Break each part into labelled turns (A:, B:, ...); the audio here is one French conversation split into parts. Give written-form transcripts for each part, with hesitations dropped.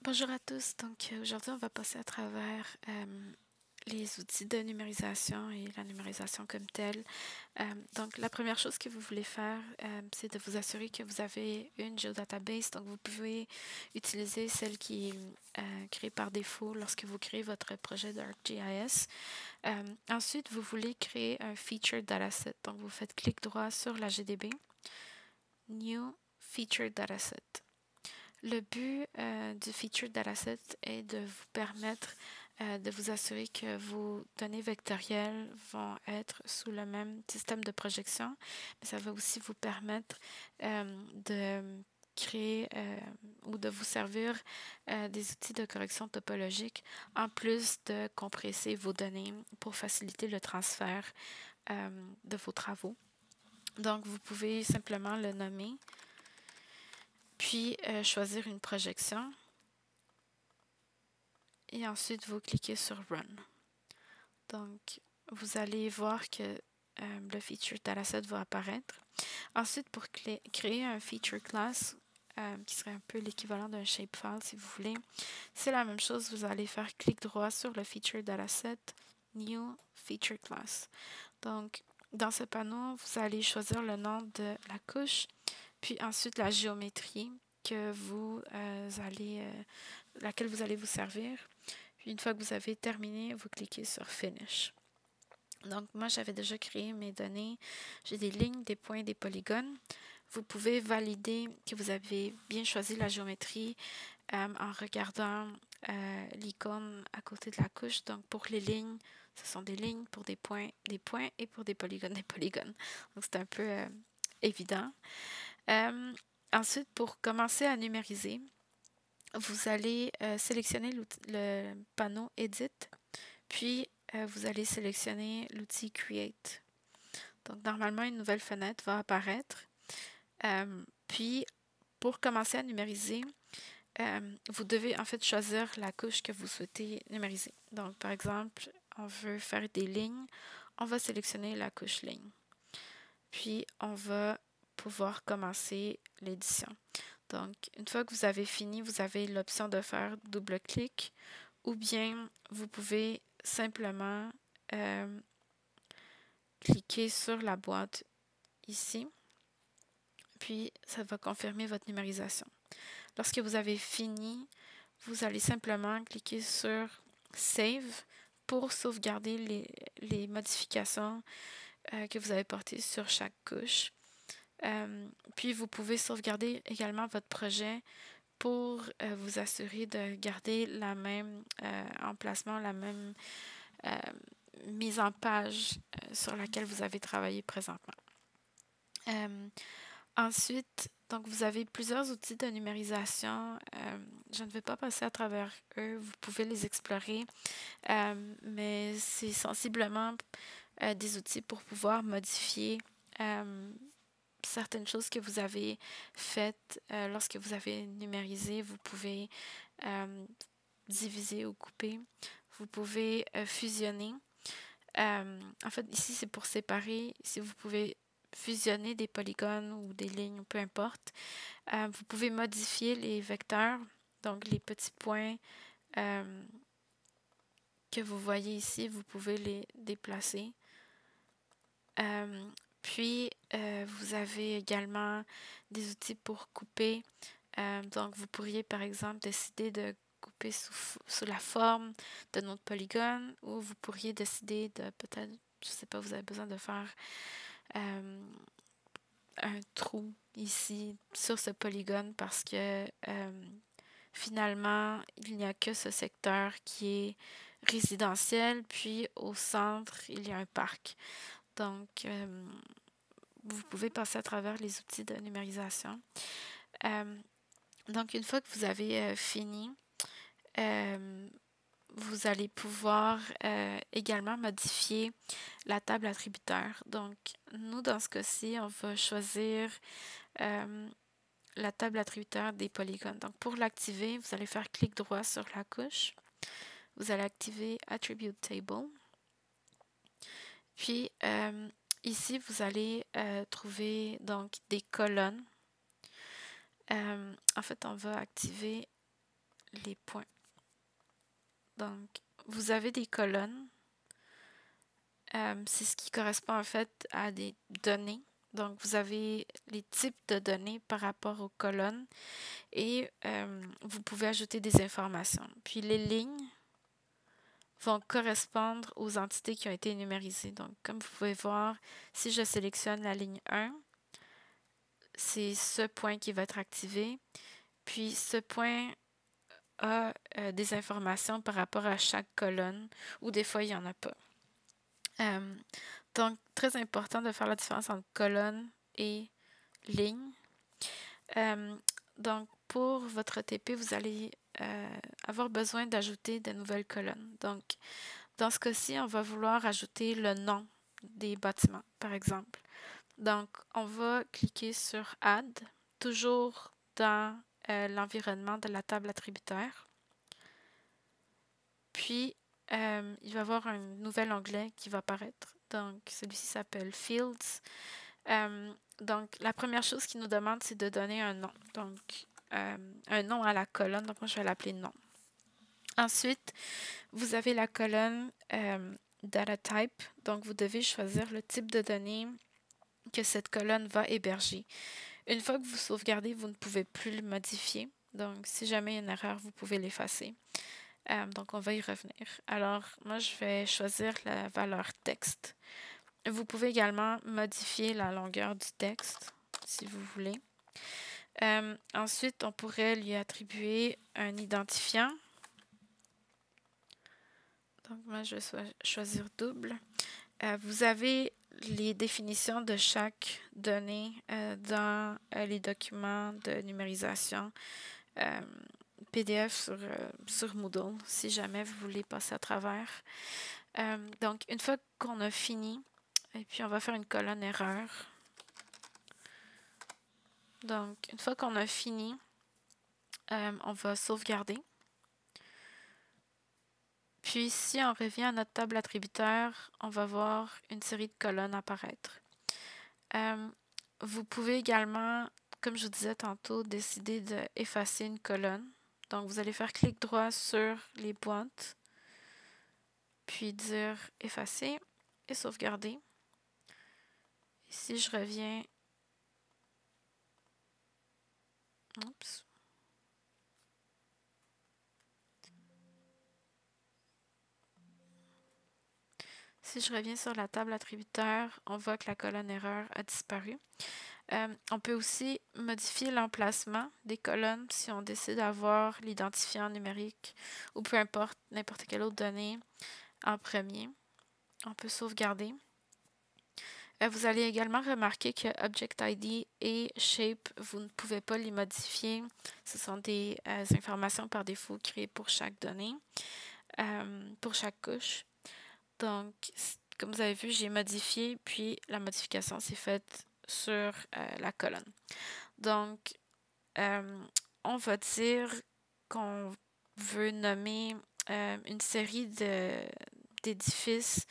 A: Bonjour à tous. Donc aujourd'hui, on va passer à travers les outils de numérisation et la numérisation comme telle. Donc la première chose que vous voulez faire, c'est de vous assurer que vous avez une géodatabase. Donc vous pouvez utiliser celle qui est créée par défaut lorsque vous créez votre projet d'ArcGIS. Ensuite, vous voulez créer un Featured Dataset. Donc vous faites clic droit sur la GDB, New Featured Dataset. Le but du Featured Dataset est de vous permettre de vous assurer que vos données vectorielles vont être sous le même système de projection, mais ça va aussi vous permettre de créer ou de vous servir des outils de correction topologique en plus de compresser vos données pour faciliter le transfert de vos travaux. Donc, vous pouvez simplement le nommer, puis choisir une projection. Et ensuite, vous cliquez sur Run. Donc, vous allez voir que le Feature Dataset va apparaître. Ensuite, pour créer un Feature Class, qui serait un peu l'équivalent d'un shapefile si vous voulez, c'est la même chose. Vous allez faire clic droit sur le Feature Dataset, New Feature Class. Donc, dans ce panneau, vous allez choisir le nom de la couche, puis ensuite la géométrie que laquelle vous allez vous servir. Puis une fois que vous avez terminé, vous cliquez sur Finish. Donc moi, j'avais déjà créé mes données. J'ai des lignes, des points, des polygones. Vous pouvez valider que vous avez bien choisi la géométrie en regardant l'icône à côté de la couche. Donc pour les lignes, ce sont des lignes, pour des points, et pour des polygones, des polygones. Donc c'est un peu évident. Ensuite, pour commencer à numériser, vous allez sélectionner le panneau Edit, puis vous allez sélectionner l'outil Create. Donc, normalement, une nouvelle fenêtre va apparaître. Puis, pour commencer à numériser, vous devez en fait choisir la couche que vous souhaitez numériser. Donc, par exemple, on veut faire des lignes, on va sélectionner la couche ligne. Puis, on va pouvoir commencer l'édition. Donc, une fois que vous avez fini, vous avez l'option de faire double-clic ou bien vous pouvez simplement cliquer sur la boîte ici, puis ça va confirmer votre numérisation. Lorsque vous avez fini, vous allez simplement cliquer sur Save pour sauvegarder les modifications que vous avez portées sur chaque couche. Puis vous pouvez sauvegarder également votre projet pour vous assurer de garder la même emplacement, la même mise en page sur laquelle vous avez travaillé présentement. Ensuite, donc vous avez plusieurs outils de numérisation. Je ne vais pas passer à travers eux, vous pouvez les explorer, mais c'est sensiblement des outils pour pouvoir modifier certaines choses que vous avez faites lorsque vous avez numérisé. Vous pouvez diviser ou couper. Vous pouvez fusionner. En fait, ici, c'est pour séparer. Si vous pouvez fusionner des polygones ou des lignes, peu importe. Vous pouvez modifier les vecteurs, donc les petits points que vous voyez ici, vous pouvez les déplacer. Puis, vous avez également des outils pour couper. Donc, vous pourriez, par exemple, décider de couper sous la forme de notre polygone ou vous pourriez décider de peut-être, je ne sais pas, vous avez besoin de faire un trou ici sur ce polygone parce que finalement, il n'y a que ce secteur qui est résidentiel, puis au centre, il y a un parc. Donc, vous pouvez passer à travers les outils de numérisation. Donc, une fois que vous avez fini, vous allez pouvoir également modifier la table attributeur. Donc, nous, dans ce cas-ci, on va choisir la table attributeur des polygones. Donc, pour l'activer, vous allez faire clic droit sur la couche. Vous allez activer Attribute Table. Puis, ici, vous allez trouver donc des colonnes. En fait, on va activer les points. Donc, vous avez des colonnes. C'est ce qui correspond en fait à des données. Donc, vous avez les types de données par rapport aux colonnes et vous pouvez ajouter des informations. Puis, les lignes vont correspondre aux entités qui ont été numérisées. Donc, comme vous pouvez voir, si je sélectionne la ligne 1, c'est ce point qui va être activé. Puis, ce point a des informations par rapport à chaque colonne, ou des fois, il n'y en a pas. Donc, très important de faire la différence entre colonne et ligne. Donc, pour votre TP, vous allez avoir besoin d'ajouter de nouvelles colonnes. Donc, dans ce cas-ci, on va vouloir ajouter le nom des bâtiments, par exemple. Donc, on va cliquer sur Add, toujours dans l'environnement de la table attributaire. Puis, il va y avoir un nouvel onglet qui va apparaître. Donc, celui-ci s'appelle Fields. Donc, la première chose qu'il nous demande, c'est de donner un nom. Donc, un nom à la colonne. Donc, moi, je vais l'appeler nom. Ensuite, vous avez la colonne Data Type. Donc, vous devez choisir le type de données que cette colonne va héberger. Une fois que vous sauvegardez, vous ne pouvez plus le modifier. Donc, si jamais il y a une erreur, vous pouvez l'effacer. Donc, on va y revenir. Alors, moi, je vais choisir la valeur texte. Vous pouvez également modifier la longueur du texte, si vous voulez. Ensuite, on pourrait lui attribuer un identifiant. Donc, moi, je vais choisir double. Vous avez les définitions de chaque donnée dans les documents de numérisation PDF sur Moodle, si jamais vous voulez passer à travers. Donc, une fois qu'on a fini, et puis on va faire une colonne erreur. Donc, une fois qu'on a fini, on va sauvegarder. Puis, si on revient à notre table attributaire, on va voir une série de colonnes apparaître. Vous pouvez également, comme je vous disais tantôt, décider d'effacer une colonne. Donc, vous allez faire clic droit sur les boîtes, puis dire effacer et sauvegarder. Et si je reviens... Oups. Si je reviens sur la table attributaire, on voit que la colonne erreur a disparu. On peut aussi modifier l'emplacement des colonnes si on décide d'avoir l'identifiant numérique ou peu importe, n'importe quelle autre donnée en premier. On peut sauvegarder. Vous allez également remarquer que Object ID et Shape, vous ne pouvez pas les modifier. Ce sont des informations par défaut créées pour chaque donnée, pour chaque couche. Donc, comme vous avez vu, j'ai modifié, puis la modification s'est faite sur la colonne. Donc, on va dire qu'on veut nommer une série d'édifices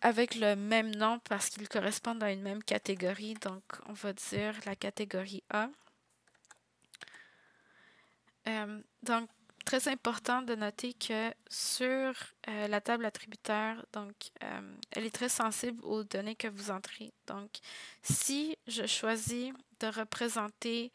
A: avec le même nom parce qu'ils correspondent à une même catégorie. Donc, on va dire la catégorie A. Donc, très important de noter que sur la table attributaire, donc, elle est très sensible aux données que vous entrez. Donc, si je choisis de représenter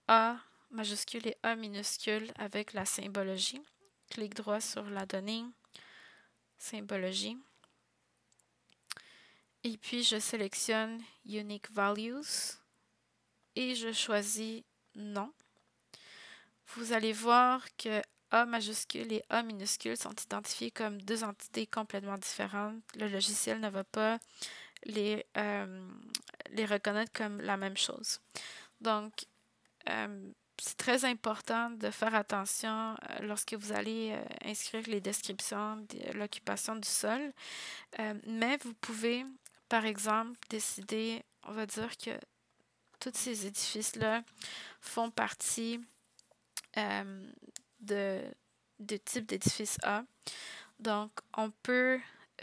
A: A majuscule et A minuscule avec la symbologie, clic droit sur la donnée, symbologie, et puis je sélectionne Unique Values et je choisis Non. Vous allez voir que A majuscule et A minuscule sont identifiés comme deux entités complètement différentes. Le logiciel ne va pas les reconnaître comme la même chose. Donc, c'est très important de faire attention lorsque vous allez inscrire les descriptions de l'occupation du sol. Mais vous pouvez, par exemple, décider, on va dire que tous ces édifices-là font partie de type d'édifice A. Donc, on peut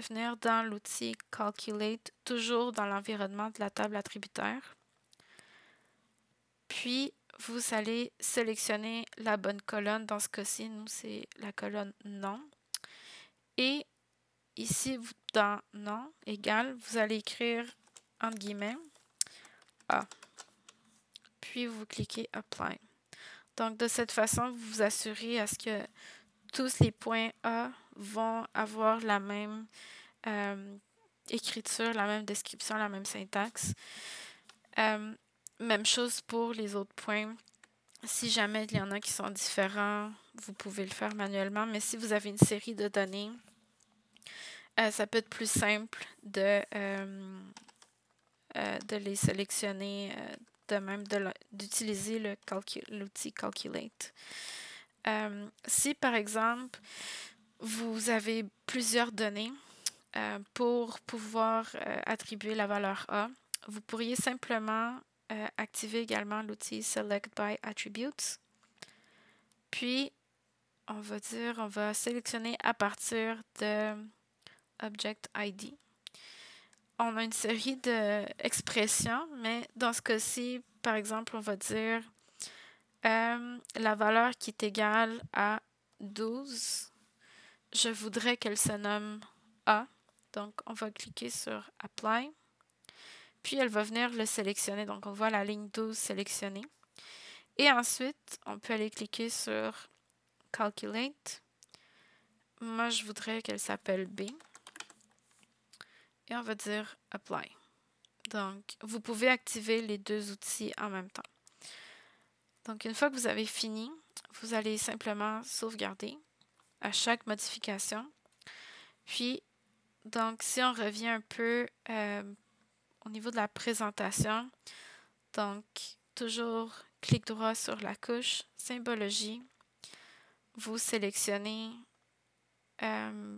A: venir dans l'outil Calculate, toujours dans l'environnement de la table attributaire. Puis, vous allez sélectionner la bonne colonne. Dans ce cas-ci, nous, c'est la colonne non. Et ici, dans non égal, vous allez écrire entre guillemets A. Puis vous cliquez Apply. Donc, de cette façon, vous vous assurez à ce que tous les points A vont avoir la même écriture, la même description, la même syntaxe. Même chose pour les autres points. Si jamais il y en a qui sont différents, vous pouvez le faire manuellement, mais si vous avez une série de données, ça peut être plus simple de les sélectionner, de même d'utiliser l'outil Calculate. Si par exemple, vous avez plusieurs données pour pouvoir attribuer la valeur A, vous pourriez simplement activer également l'outil Select by Attributes. Puis, on va sélectionner à partir de Object ID. On a une série d'expressions, mais dans ce cas-ci, par exemple, on va dire la valeur qui est égale à 12. Je voudrais qu'elle se nomme A. Donc, on va cliquer sur Apply. Puis, elle va venir le sélectionner. Donc, on voit la ligne 12 sélectionnée. Et ensuite, on peut aller cliquer sur Calculate. Moi, je voudrais qu'elle s'appelle B. Et on va dire Apply. Donc, vous pouvez activer les deux outils en même temps. Donc, une fois que vous avez fini, vous allez simplement sauvegarder à chaque modification. Puis, donc, si on revient un peu au niveau de la présentation, donc, toujours clic droit sur la couche Symbologie. Vous sélectionnez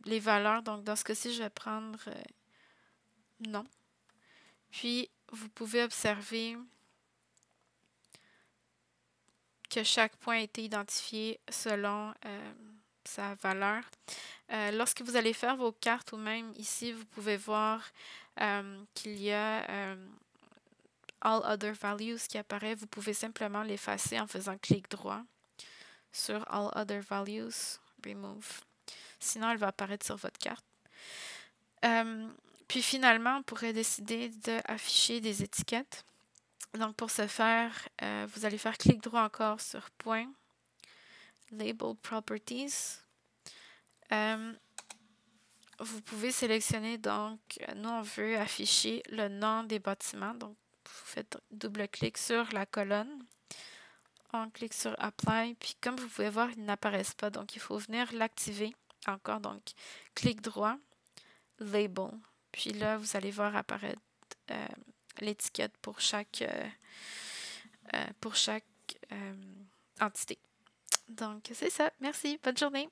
A: les valeurs. Donc, dans ce cas-ci, je vais prendre non. Puis, vous pouvez observer que chaque point a été identifié selon sa valeur. Lorsque vous allez faire vos cartes ou même ici, vous pouvez voir qu'il y a All Other Values qui apparaît. Vous pouvez simplement l'effacer en faisant clic droit sur All Other Values, Remove. Sinon, elle va apparaître sur votre carte. Puis finalement, on pourrait décider d'afficher des étiquettes. Donc, pour ce faire, vous allez faire clic droit encore sur Point, Label Properties. Vous pouvez sélectionner, donc, nous, on veut afficher le nom des bâtiments. Donc, vous faites double-clic sur la colonne. On clique sur Apply. Puis, comme vous pouvez voir, ils n'apparaissent pas. Donc, il faut venir l'activer encore. Donc, clic droit, Label. Puis là, vous allez voir apparaître l'étiquette pour chaque entité. Donc, c'est ça. Merci. Bonne journée.